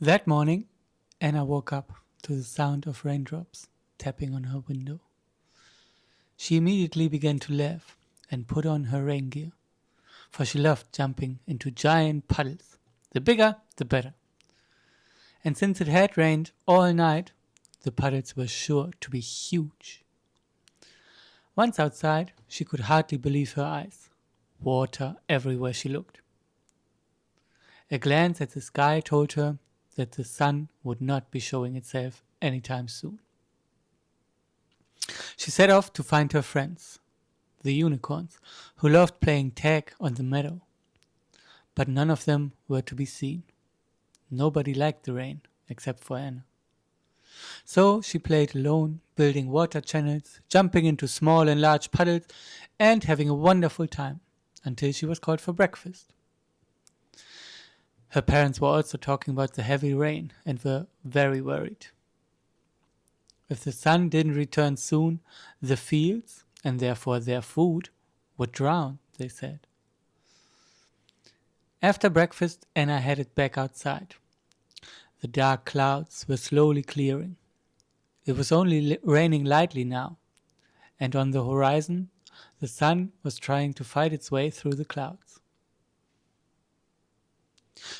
That morning, Anna woke up to the sound of raindrops tapping on her window. She immediately began to laugh and put on her rain gear, for she loved jumping into giant puddles. The bigger, the better. And since it had rained all night, the puddles were sure to be huge. Once outside, she could hardly believe her eyes. Water everywhere she looked. A glance at the sky told her that the sun would not be showing itself anytime soon. She set off to find her friends, the unicorns, who loved playing tag on the meadow. But none of them were to be seen. Nobody liked the rain, except for Anna. So she played alone, building water channels, jumping into small and large puddles, and having a wonderful time, until she was called for breakfast. Her parents were also talking about the heavy rain and were very worried. If the sun didn't return soon, the fields, and therefore their food, would drown, they said. After breakfast, Anna headed back outside. The dark clouds were slowly clearing. It was only raining lightly now, and on the horizon, the sun was trying to fight its way through the clouds.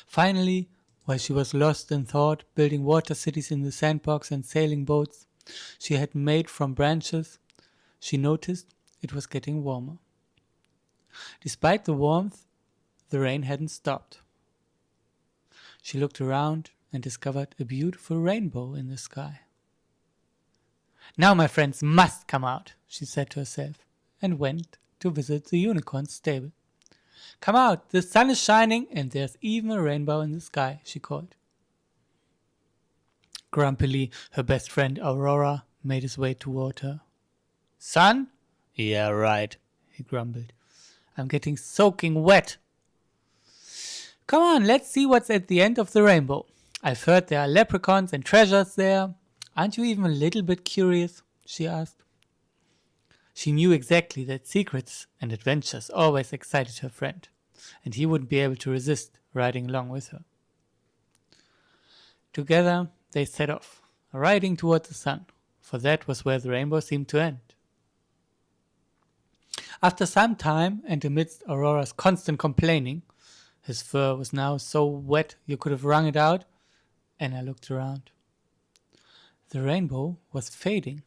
Finally, while she was lost in thought, building water cities in the sandbox and sailing boats she had made from branches, she noticed it was getting warmer. Despite the warmth, the rain hadn't stopped. She looked around and discovered a beautiful rainbow in the sky. Now my friends must come out, she said to herself, and went to visit the unicorn's stable. Come out, the sun is shining and there's even a rainbow in the sky, she called. Grumpily, her best friend Aurora made his way toward her. Sun? Yeah, right, he grumbled. I'm getting soaking wet. Come on, let's see what's at the end of the rainbow. I've heard there are leprechauns and treasures there. Aren't you even a little bit curious? She asked. She knew exactly that secrets and adventures always excited her friend, and he wouldn't be able to resist riding along with her. Together they set off, riding toward the sun, for that was where the rainbow seemed to end. After some time, and amidst Aurora's constant complaining, his fur was now so wet you could have wrung it out, Anna looked around. The rainbow was fading.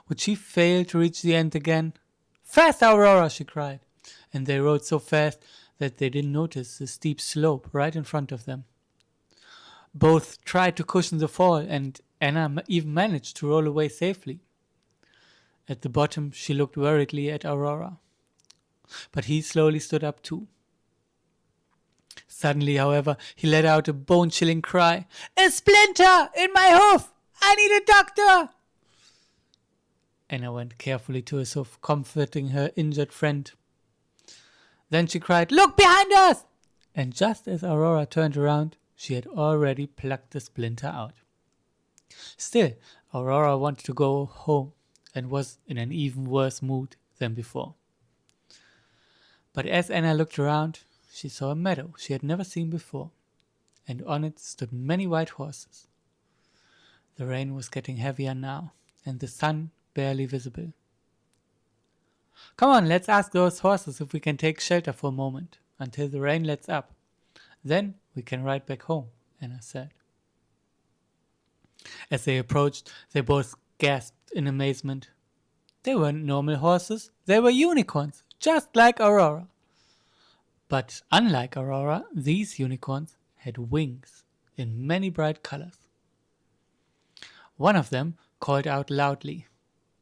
Would she fail to reach the end again? Fast, Aurora, she cried, and they rode so fast that they didn't notice the steep slope right in front of them. Both tried to cushion the fall, and Anna even managed to roll away safely. At the bottom, she looked worriedly at Aurora. But he slowly stood up too. Suddenly, however, he let out a bone-chilling cry. A splinter in my hoof! I need a doctor! Anna went carefully to his hoof, comforting her injured friend. Then she cried, Look behind us! And just as Aurora turned around, she had already plucked the splinter out. Still, Aurora wanted to go home and was in an even worse mood than before. But as Anna looked around, she saw a meadow she had never seen before, and on it stood many white horses. The rain was getting heavier now, and the sun barely visible. Come on, let's ask those horses if we can take shelter for a moment, until the rain lets up. Then we can ride back home, Anna said. As they approached, they both gasped in amazement. They weren't normal horses, they were unicorns, just like Aurora. But unlike Aurora, these unicorns had wings in many bright colors. One of them called out loudly,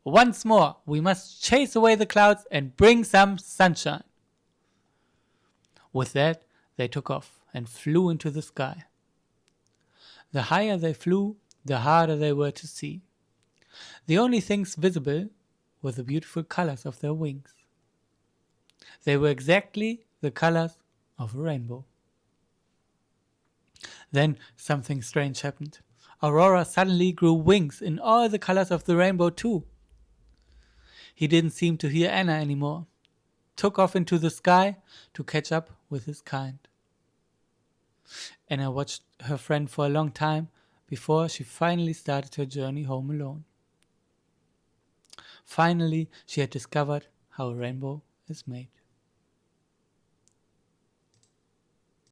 Once more, we must chase away the clouds and bring some sunshine. With that, they took off and flew into the sky. The higher they flew, the harder they were to see. The only things visible were the beautiful colors of their wings. They were exactly the colors of a rainbow. Then something strange happened. Aurora suddenly grew wings in all the colors of the rainbow too. He didn't seem to hear Anna anymore, took off into the sky to catch up with his kind. Anna watched her friend for a long time before she finally started her journey home alone. Finally, she had discovered how a rainbow is made.